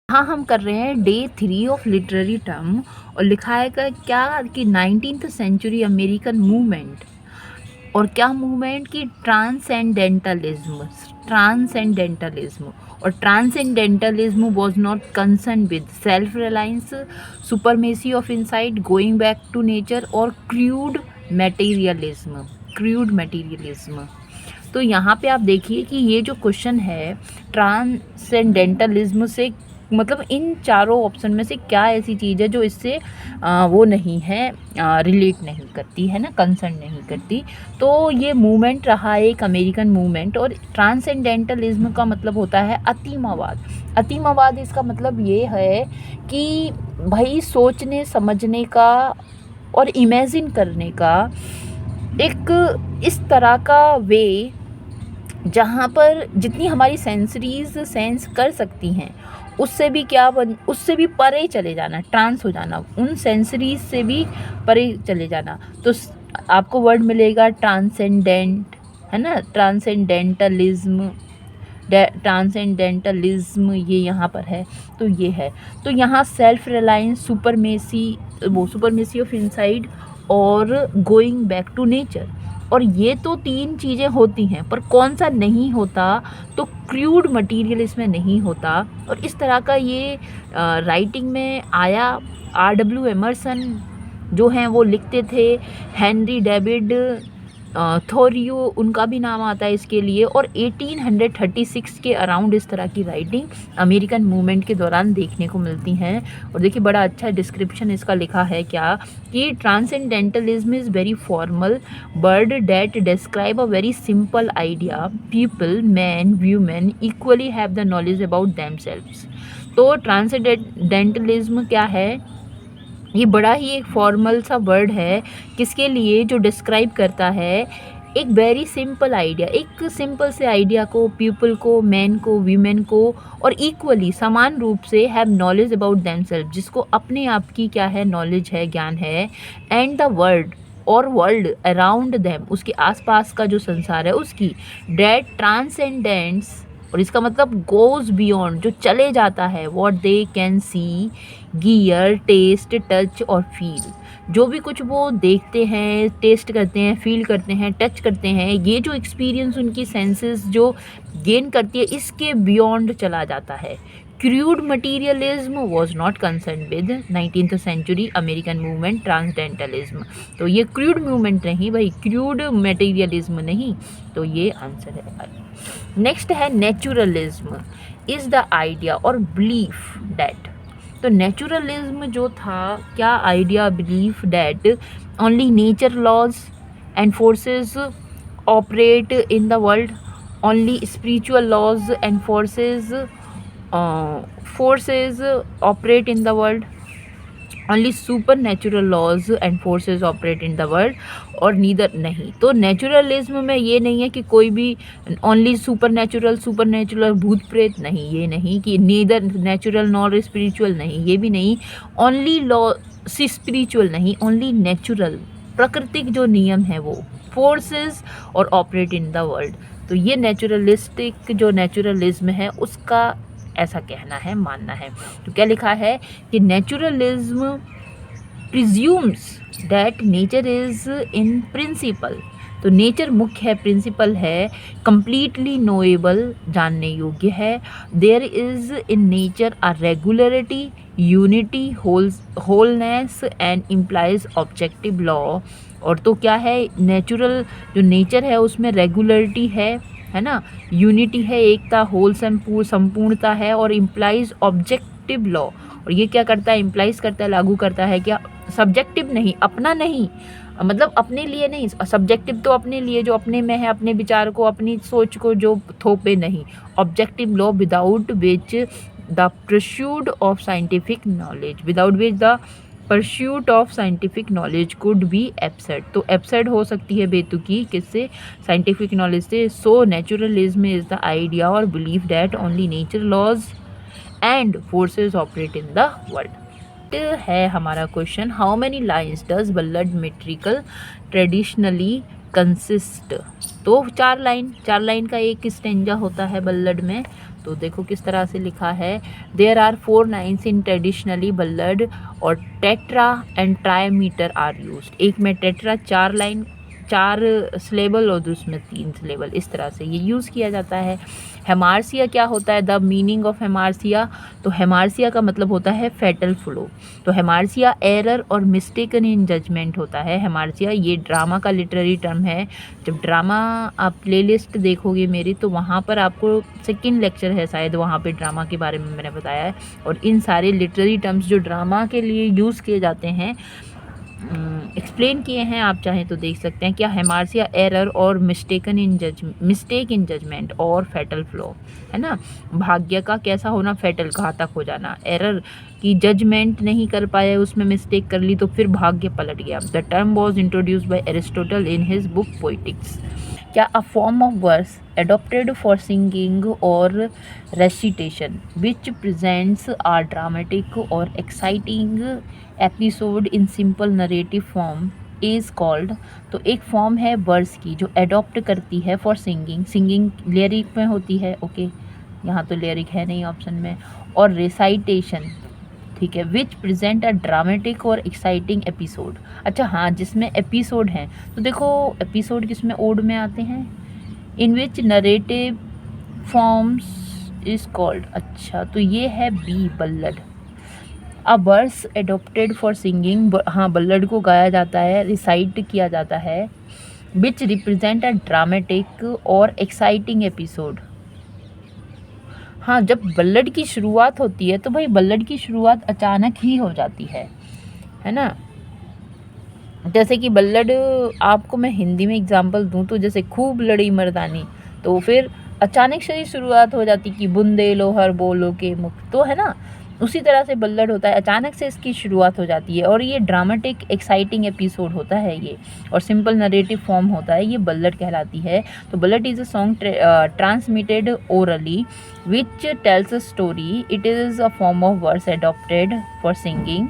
हाँ, हम कर रहे हैं डे 3 ऑफ लिटरेरी टर्म और लिखा है क्या कि 19th सेंचुरी अमेरिकन मूवमेंट और क्या मूवमेंट की ट्रांसेंडेंटलिज्म और transcendentalism was not concern with self reliance, supremacy of insight, going back to nature और क्रूड मटेरियलिज्म। तो यहाँ पे आप देखिए कि ये जो क्वेश्चन है ट्रांसेंडेंटलिज्म से मतलब इन चारों ऑप्शन में से क्या ऐसी चीज़ है जो इससे वो नहीं है, रिलेट नहीं करती है ना, कंसर्न नहीं करती। तो ये मूवमेंट रहा एक अमेरिकन मूवमेंट और ट्रांसेंडेंटलिज्म का मतलब होता है अतीमवाद। अतीमवाद इसका मतलब ये है कि भाई सोचने समझने का और इमेजिन करने का एक इस तरह का वे जहाँ पर जितनी हमारी सेंसरीज सेंस कर सकती हैं उससे भी परे चले जाना, ट्रांस हो जाना, उन सेंसरीज से भी परे चले जाना। तो आपको वर्ड मिलेगा ट्रांसेंडेंट, है ना, ट्रांसेंडेंटलिज्म ये यहाँ पर है। तो ये है, तो यहाँ self reliance, supremacy of inside और गोइंग बैक टू नेचर, और ये तो तीन चीज़ें होती हैं, पर कौन सा नहीं होता, तो क्रूड मटेरियल इसमें नहीं होता। और इस तरह का ये राइटिंग में आया। R.W. एमर्सन जो हैं वो लिखते थे, हेनरी डेविड थोरियो उनका भी नाम आता है इसके लिए। और 1836 के अराउंड इस तरह की राइटिंग अमेरिकन मूवमेंट के दौरान देखने को मिलती हैं। और देखिए बड़ा अच्छा डिस्क्रिप्शन इसका लिखा है क्या कि transcendentalism is very formal word that describe a very simple idea, people man women equally have the knowledge about themselves. तो ट्रांसेंडेंटलिज्म क्या है, ये बड़ा ही एक फॉर्मल सा वर्ड है किसके लिए, जो डिस्क्राइब करता है एक वेरी सिंपल आइडिया, एक सिंपल से आइडिया को, पीपल को, मैन को, वीमेन को, और इक्वली समान रूप से हैव नॉलेज अबाउट देमसेल्फ, जिसको अपने आप की क्या है, नॉलेज है, ज्ञान है, एंड द वर्ल्ड और वर्ल्ड अराउंड देम, उसके आसपास का जो संसार है उसकी, डेट ट्रांसेंडेंट्स, और इसका मतलब गोज बियॉन्ड, जो चले जाता है, what they can see, hear, taste, touch और फील, जो भी कुछ वो देखते हैं, टेस्ट करते हैं, फील करते हैं, टच करते हैं, ये जो एक्सपीरियंस उनकी सेंसेस जो गेन करती है, इसके बियॉन्ड चला जाता है। Crude materialism was not concern with 19th century American movement transcendentalism. तो ये क्रूड मूवमेंट नहीं भाई, क्रूड मटीरियलिज्म नहीं, तो ये आंसर है। नेक्स्ट है नेचुरलिज्म इज़ द आइडिया और बिलीफ दैट। तो नेचुरलिज्म जो था, क्या idea, belief that only nature laws and forces operate in the world, only spiritual laws and forces operate in the world, only supernatural laws and forces operate in the world, और neither नहीं। तो naturalism में ये नहीं है कि कोई भी ओनली सुपरनेचुरल भूत प्रेत नहीं, ये नहीं कि नीदर नेचुरल नॉर स्पिरिचुअल नहीं, ये भी नहीं, ओनली लॉ स्पिरिचुअल नहीं, ओनली नेचुरल, प्राकृतिक जो नियम है वो, फोर्सेस और ऑपरेट इन द वर्ल्ड। तो ये जो नेचुरलिज्म है उसका ऐसा कहना है, मानना है। तो क्या लिखा है कि naturalism presumes that nature is in principle, तो नेचर मुख्य है, प्रिंसिपल है, कंप्लीटली नोएबल, जानने योग्य है, there is in nature a regularity, unity, wholeness and implies objective law. और तो क्या है, नेचुरल जो नेचर है उसमें रेगुलरिटी है ना, यूनिटी है, एकता, संपूर्णता है, और इम्प्लाइज ऑब्जेक्टिव लॉ। और ये क्या करता है, इम्प्लाइज करता है, लागू करता है क्या, सब्जेक्टिव नहीं, अपना नहीं, मतलब अपने लिए नहीं, सब्जेक्टिव तो अपने लिए, जो अपने में है, अपने विचार को, अपनी सोच को जो थोपे नहीं, objective law without which the pursuit of scientific knowledge could be absurd. तो एब्सर्ड हो सकती है बेतुकी, किससे, साइंटिफिक नॉलेज से। So naturalism is the idea और believe that only nature laws and forces operate in the world. है हमारा question, how many lines does ballad metrical traditionally consist. तो चार लाइन का एक स्टेंजा होता है बल्लड में। तो देखो किस तरह से लिखा है, there are 4 lines in traditionally ballad और tetra and trimeter are used. एक में टेट्रा 4 लाइन 4 सिलेबल और दूसरे में 3 सिलेबल, इस तरह से ये यूज़ किया जाता है। हेमार्सिया क्या होता है, द मीनिंग ऑफ हेमार्सिया, तो हेमार्सिया का मतलब होता है फैटल फ्लो। तो हेमार्सिया एरर और मिस्टेकन इन जजमेंट होता है। हेमार्सिया ये ड्रामा का लिटरेरी टर्म है। जब ड्रामा आप प्लेलिस्ट देखोगे मेरी, तो वहाँ पर आपको सेकंड लेक्चर है शायद, वहाँ पे ड्रामा के बारे में मैंने बताया है। और इन सारे लिटरेरी टर्म्स जो ड्रामा के लिए यूज़ किए जाते हैं एक्सप्लेन किए हैं, आप चाहें तो देख सकते हैं। क्या हेमार्सिया एरर और मिस्टेक इन जजमेंट और फैटल फ्लॉ, है ना। भाग्य का कैसा होना, फैटल घातक हो जाना। एरर की जजमेंट नहीं कर पाए, उसमें मिस्टेक कर ली तो फिर भाग्य पलट गया। The term was introduced by Aristotle in his book Poetics. क्या a form of verse adopted for singing or recitation which presents a dramatic or exciting episode in simple narrative form is called। तो एक form है verse की जो adopt करती है for singing, singing lyric में होती है, ओके यहाँ तो लिरिक है नहीं ऑप्शन में, और रिसाइटेशन, ठीक है, विच प्रेजेंट अ ड्रामेटिक और एक्साइटिंग एपिसोड। अच्छा हाँ, जिसमें एपिसोड हैं, तो देखो एपिसोड किसमें ओड में आते हैं, in which narrative forms is called. अच्छा तो ये है B ballad. A verse adopted for singing, हाँ बल्लड को गाया जाता है, रिसाइट किया जाता है, विच रिप्रेजेंट अ ड्रामेटिक और एक्साइटिंग एपिसोड। हाँ जब बल्लड की शुरुआत होती है तो भाई बल्लड की शुरुआत अचानक ही हो जाती है ना। जैसे कि बल्लड, आपको मैं हिंदी में एग्जांपल दूं तो जैसे खूब लड़ी मर्दानी, तो फिर अचानक से ही शुरुआत हो जाती कि बुंदे लोहर बोलो के मुख, तो है ना, उसी तरह से बल्लड होता है, अचानक से इसकी शुरुआत हो जाती है। और ये ड्रामेटिक एक्साइटिंग एपिसोड होता है ये, और सिंपल नरेटिव फॉर्म होता है, ये बल्लड कहलाती है। तो ballad is a song transmitted orally which tells a story, it is a form of verse adopted for singing.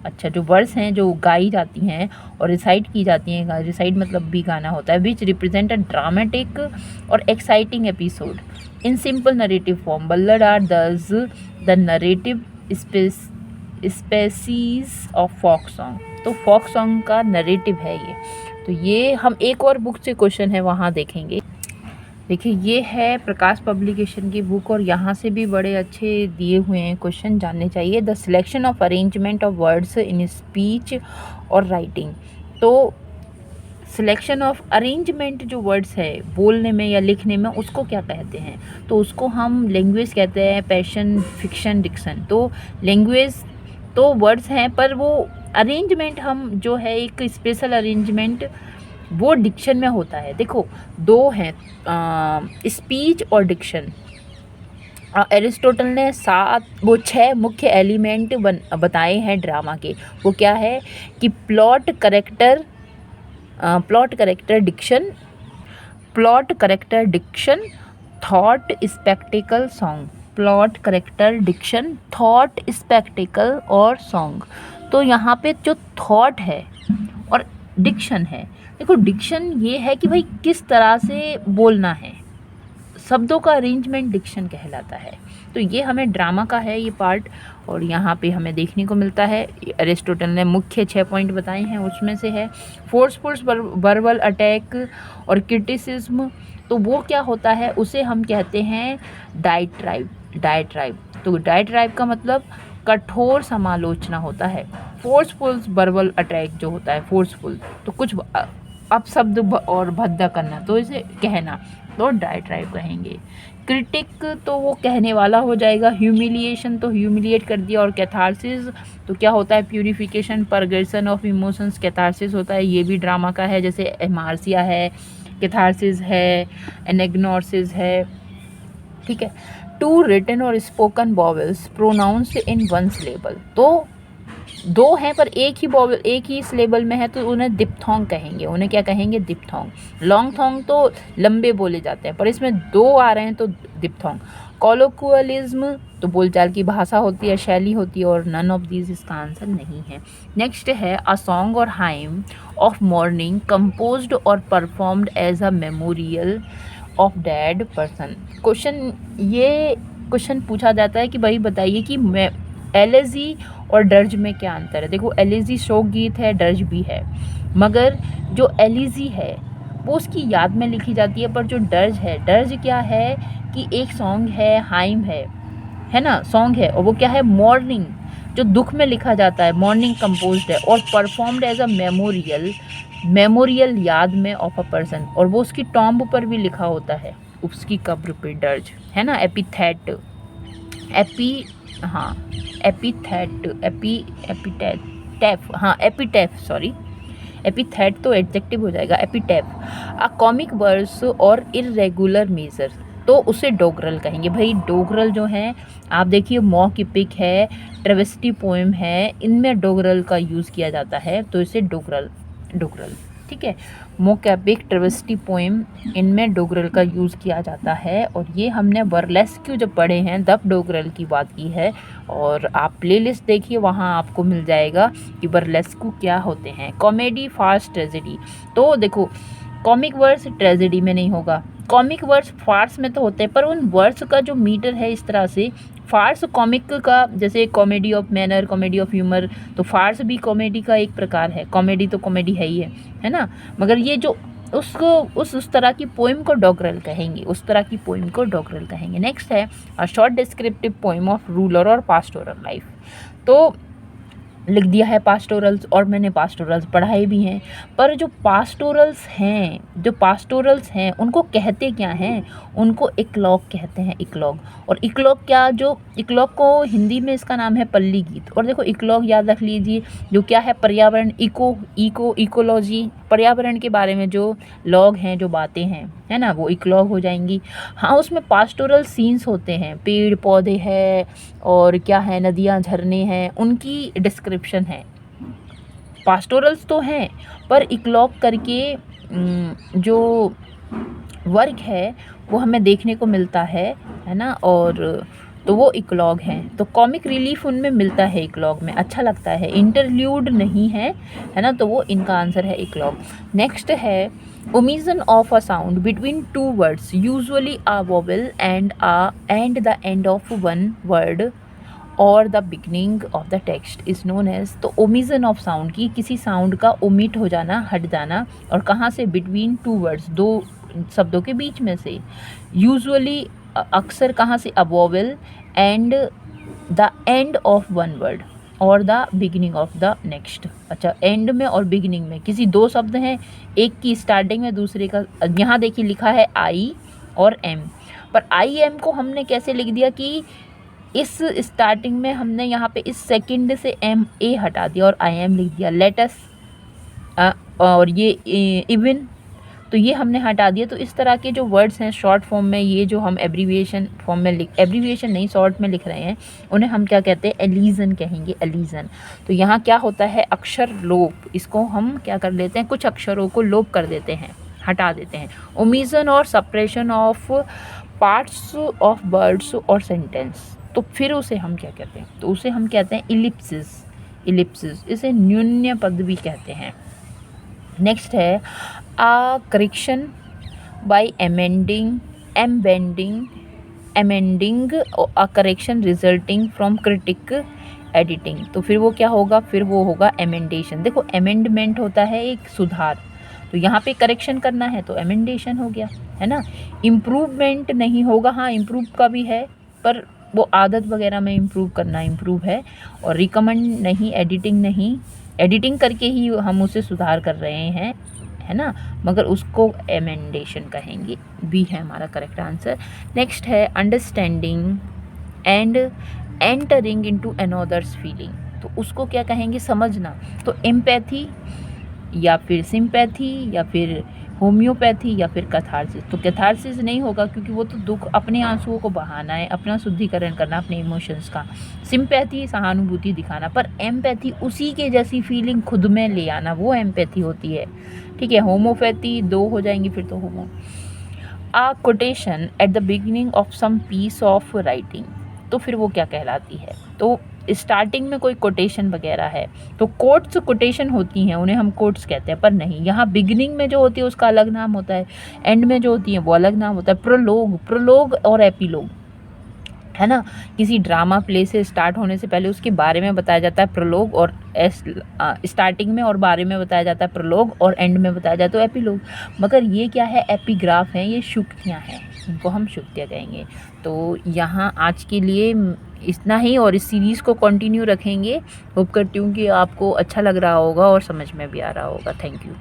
अच्छा जो वर्ड्स हैं जो गाई जाती हैं और रिसाइट की जाती हैं, रिसाइट मतलब भी गाना होता है, विच रिप्रेजेंट अ ड्रामेटिक और exciting episode in simple narrative form. Ballad are thus the narrative species of folk song. तो फोक सॉन्ग का नरेटिव है ये। तो ये हम एक और बुक से क्वेश्चन है वहाँ देखेंगे। देखिए ये है प्रकाश पब्लिकेशन की बुक, और यहाँ से भी बड़े अच्छे दिए हुए हैं क्वेश्चन, जानने चाहिए। The selection of arrangement of words in speech और राइटिंग। तो सिलेक्शन ऑफ अरेंजमेंट जो वर्ड्स है बोलने में या लिखने में, उसको क्या कहते हैं, तो उसको हम लैंग्वेज कहते हैं, पैशन, फिक्शन, डिक्शन। तो लैंग्वेज तो वर्ड्स हैं, पर वो अरेंजमेंट हम जो है एक स्पेशल अरेंजमेंट वो डिक्शन में होता है। देखो दो हैं, स्पीच और डिक्शन। एरिस्टोटल ने 6 मुख्य एलिमेंट बताए हैं ड्रामा के। वो क्या है कि plot character diction, thought, spectacle, song. Plot, character, diction, thought, spectacle और सॉन्ग। तो यहाँ पे जो थॉट है और डिक्शन है, देखो डिक्शन ये है कि भाई किस तरह से बोलना है, शब्दों का अरेंजमेंट डिक्शन कहलाता है। तो ये हमें ड्रामा का है ये पार्ट, और यहाँ पे हमें देखने को मिलता है। एरिस्टोटल ने मुख्य 6 पॉइंट बताए हैं, उसमें से है फोर्सफुल वर्बल अटैक और क्रिटिसिज्म। तो वो क्या होता है, उसे हम कहते हैं डायट्राइब। तो डायट्राइब का मतलब कठोर समालोचना होता है। फोर्सफुल वर्बल अटैक जो होता है फोर्सफुल, तो कुछ अपशब्द और भद्दा करना, तो इसे कहना, तो डायट्राइब कहेंगे। क्रिटिक तो वो कहने वाला हो जाएगा। ह्यूमिलिएशन तो ह्यूमिलिएट कर दिया। और कैथारसिस तो क्या होता है, प्यूरिफिकेशन, परगर्सन ऑफ इमोशंस। कैथारसिस होता है, ये भी ड्रामा का है, जैसे एमार्सिया है, कैथारसिस है, एनेग्नोसिस है, ठीक है। 2 रिटन और spoken vowels pronounced in 1 syllable. तो 2 हैं पर एक ही सिलेबल में है, तो उन्हें दिप्थोंग कहेंगे। उन्हें क्या कहेंगे, दिप्थोंग। लॉन्ग थोंग तो लंबे बोले जाते हैं, पर इसमें 2 आ रहे हैं तो दिप्थोंग। कोलोकुअलिज्म तो बोलचाल की भाषा होती है, शैली होती है, और नन ऑफ दीज इसका आंसर नहीं है। नेक्स्ट है अ सॉन्ग और हाइम ऑफ मॉर्निंग कंपोज्ड और performed as a memorial of dead person. ये क्वेश्चन पूछा जाता है कि भाई बताइए कि मैं एलेजी और डर्ज में क्या अंतर है। देखो एलेजी शोक गीत है, डर्ज भी है, मगर जो एलिजी है वो उसकी याद में लिखी जाती है, पर जो डर्ज क्या है कि एक सॉन्ग है, हाइम है ना, सॉन्ग है, और वो क्या है, मॉर्निंग, जो दुख में लिखा जाता है, मॉर्निंग कंपोज्ड है और परफॉर्म्ड एज अ मेमोरियल याद में ऑफ अ पर्सन, और वो उसकी टॉम्ब पर भी लिखा होता है, उसकी कब्र पे डर्ज, है ना। एपिथेट, हाँ एपिटैफ, हाँ एपिटैफ, सॉरी, एपिथेट तो एडजेक्टिव हो जाएगा, एपिटैफ। अ कॉमिक वर्स और इर्रेगुलर मेजर, तो उसे डोगरल कहेंगे। भाई डोगरल जो है, आप देखिए मॉक इपिक है, ट्रेवेस्टी पोएम है, इनमें डोगरल का यूज़ किया जाता है, तो इसे डोगरल, ठीक है। मॉक एपिक, ट्रेवेस्टी पोएम, इनमें डोगरल का यूज़ किया जाता है। और ये हमने बर्लेस्क्यू जब पढ़े हैं तब डोगरल की बात की है, और आप प्लेलिस्ट देखिए, वहाँ आपको मिल जाएगा कि बर्लेस्क्यू क्या होते हैं। कॉमेडी, फार्स, ट्रेजेडी, तो देखो कॉमिक वर्स ट्रेजेडी में नहीं होगा, कॉमिक वर्स फार्स में तो होते हैं, पर उन वर्स का जो मीटर है इस तरह से, फार्स कॉमिक का, जैसे comedy of manner, comedy of humour, तो फार्स भी कॉमेडी का एक प्रकार है, कॉमेडी तो कॉमेडी है ही है ना, मगर ये जो उसको उस तरह की पोइम को डोगरल कहेंगे, उस तरह की पोइम को डोगरल कहेंगे। नेक्स्ट है a short descriptive poem of ruler और पास्टोरल लाइफ, तो लिख दिया है पास्टोरल्स, और मैंने पास्टोरल्स पढ़ाए भी हैं, पर जो पास्टोरल्स हैं उनको कहते क्या हैं, उनको इक्लॉग कहते हैं, इक्लॉग। और इक्लॉग क्या, जो इक्लॉग को हिंदी में इसका नाम है पल्ली गीत। और देखो इक्लॉग याद रख लीजिए, जो क्या है, पर्यावरण, इकोलॉजी, पर्यावरण के बारे में जो लॉग हैं, जो बातें हैं, है ना, वो इक्लॉग हो जाएंगी। हाँ, उसमें पास्टोरल सीन्स होते हैं, पेड़ पौधे हैं, और क्या है, नदियाँ, झरने हैं, उनकी डिस्क्रिप्शन है। पास्टोरल्स तो हैं, पर इक्लॉग करके जो वर्क है वो हमें देखने को मिलता है ना, और तो वो इक्लॉग हैं। तो कॉमिक रिलीफ उनमें मिलता है, इक्लॉग में अच्छा लगता है, इंटरल्यूड नहीं है ना, तो वो इनका आंसर है इक्लॉग। नेक्स्ट है omission of a sound between two words, usually a vowel and the end of one word और the beginning of the text is known as. तो ओमिशन ऑफ साउंड की, किसी साउंड का omit हो जाना, हट जाना, और कहाँ से, बिटवीन टू वर्ड्स, दो शब्दों के बीच में से, यूजुअली अक्सर कहाँ से, a vowel and the end of one word और the beginning of the next. अच्छा, एंड में और बिगिनिंग में, किसी दो शब्द हैं, एक की स्टार्टिंग में, दूसरे का, यहाँ देखिए लिखा है आई और एम, पर आई एम को हमने कैसे लिख दिया कि इस स्टार्टिंग में हमने यहाँ पे इस सेकंड से एम ए हटा दिया और आई एम लिख दिया, लेटस, और ये इवन, तो ये हमने हटा दिया। तो इस तरह के जो वर्ड्स हैं शॉर्ट फॉर्म में, ये जो हम एब्रीविएशन फॉर्म में एब्रीविएशन नहीं, शॉर्ट में लिख रहे हैं, उन्हें हम क्या कहते हैं, एलीजन कहेंगे, एलीजन। तो यहाँ क्या होता है, अक्षर लोप, इसको हम क्या कर लेते हैं, कुछ अक्षरों को लोप कर देते हैं, हटा देते हैं। ओमिशन और suppression of parts of words और सेंटेंस, तो फिर उसे हम क्या कहते हैं, तो उसे हम कहते हैं इलिप्सिस, इसे न्यून्य पद भी कहते हैं। नेक्स्ट है a correction bye amending a correction resulting from critic editing, तो फिर वो क्या होगा, फिर वो होगा एमेंडेशन। देखो अमेंडमेंट होता है एक सुधार, तो यहाँ पे करेक्शन करना है तो एमेंडेशन हो गया, है ना। इम्प्रूवमेंट नहीं होगा, हाँ इम्प्रूव का भी है, पर वो आदत वगैरह में इम्प्रूव करना, इम्प्रूव है। और रिकमेंड नहीं, एडिटिंग नहीं, एडिटिंग करके ही हम उसे सुधार कर रहे हैं, है ना, मगर उसको एमेंडेशन कहेंगे, बी है हमारा करेक्ट आंसर। नेक्स्ट है understanding and entering into another's feeling, तो उसको क्या कहेंगे, समझना। तो एम्पैथी या फिर सिंपैथी या फिर होम्योपैथी या फिर कैथारसिस, तो कैथारसिस नहीं होगा क्योंकि वो तो दुख, अपने आंसुओं को बहाना है, अपना शुद्धिकरण करना अपने इमोशंस का। सिंपैथी सहानुभूति दिखाना, पर एम्पैथी उसी के जैसी फीलिंग खुद में ले आना, वो एम्पैथी होती है, ठीक है। होमोपैथी दो हो जाएंगी फिर तो होमो। A quotation at the beginning of some piece of writing, तो फिर वो क्या कहलाती है, तो स्टार्टिंग में कोई कोटेशन वगैरह है तो कोट्स कोटेशन होती हैं, उन्हें हम कोट्स कहते हैं, पर नहीं, यहाँ बिगिनिंग में जो होती है उसका अलग नाम होता है, एंड में जो होती है वो अलग नाम होता है। प्रोलोग और एपिलोग, है ना। किसी ड्रामा प्ले से स्टार्ट होने से पहले उसके बारे में बताया जाता है प्रोलोग, और स्टार्टिंग में और बारे में बताया जाता है प्रोलोग, और एंड में बताया जाता है एपिलोग। मगर ये क्या है, एपिग्राफ हैं, ये शुक्तियाँ हैं, इनको हम शुक्तियाँ कहेंगे। तो यहाँ आज के लिए इतना ही, और इस सीरीज़ को कंटिन्यू रखेंगे। होप करती हूँ कि आपको अच्छा लग रहा होगा और समझ में भी आ रहा होगा। Thank you.